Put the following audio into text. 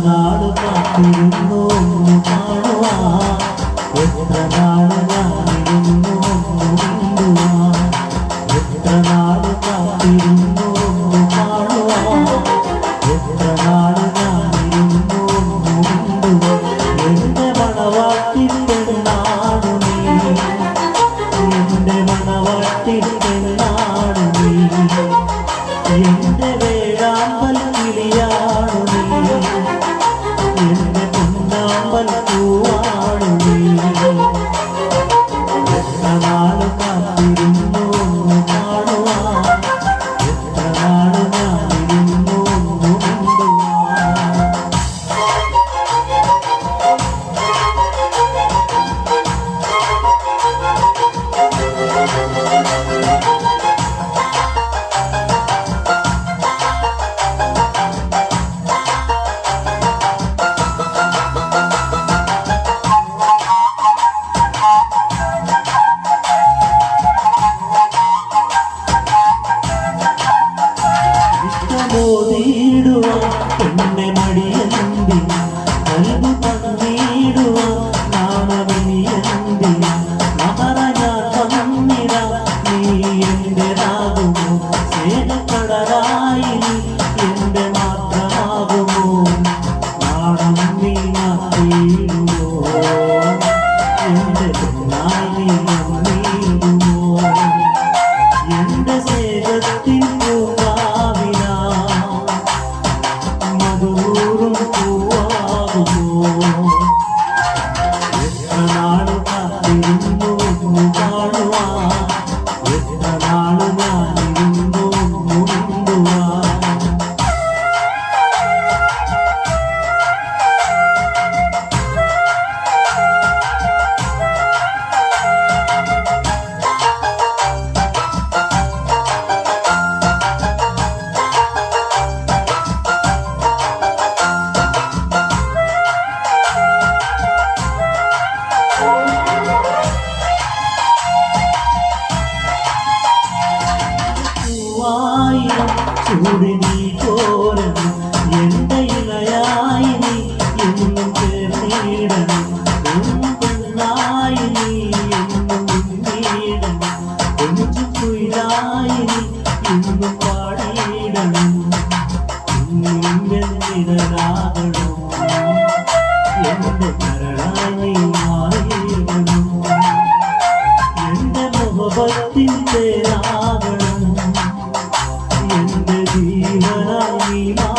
നാള് കാത്തിരുന്നു കാണുവാൻ, എത്ര നാള് ഞാനിരുന്നു മിണ്ടുവാൻ, എത്ര നാള് കാത്തിരുന്നു കാണുവാൻ, എത്ര നാള് ഞാനിരുന്നു മിണ്ടുവാൻ. എന്റെ മണവാട്ടി പെണ്ണാടു നീ, എന്റെ മണവാട്ടി പെണ്ണാടു നീ, എന്റെ വേഴാമ്പൽ കിളിയാടു നീ, എന്റെ പൊന്നാമ്പൽ പൂവാടു നീ. എത്ര നാള് കാത്തിരുന്നു കാണുവാൻ, എത്ര നാള് ഞാനിരുന്നു മിണ്ടുവാൻ. ബോധിടുവാൻ എന്നെ മടിയന്തിന, നൽകു തന്നിടുവാൻ നാണമിനിയന്തിന. മഹറ ഞാൻ തന്നിട നീ എന്റേതാകുമോ, സ്നേഹക്കടലായി നീ എന്റെ മാത്രമാകുമോ. നാണം നീ മാറ്റിയിടുമോ, എന്റെ പെണ്ണായി നീ വന്നിടുമോ. എന്റെ സ്നേഹത്തിൻ മധുരം പൂവാകുമോ. എത്ര നാള് കാത്തിരുന്നു കാണുവാൻ, എത്ര നാള് ഞാനിരുന്നു മിണ്ടുവാൻ. ചൂട് നീ പോരണം, എന്റെ ഇണയായി നീ എന്നും ചേർന്നിടണം, പെണ്ണായി നീ എന്നും മിന്നിടണം, കൊഞ്ചു കുയിലായി നീ എന്നും പാടിയിടണം. എന്നിടനാകണം, എന്റെ കരളായി മാറിയിടണം, എന്റെ മുഹബത്തിൻ തേനാകണം, എന്റെ ജീവനായി മാ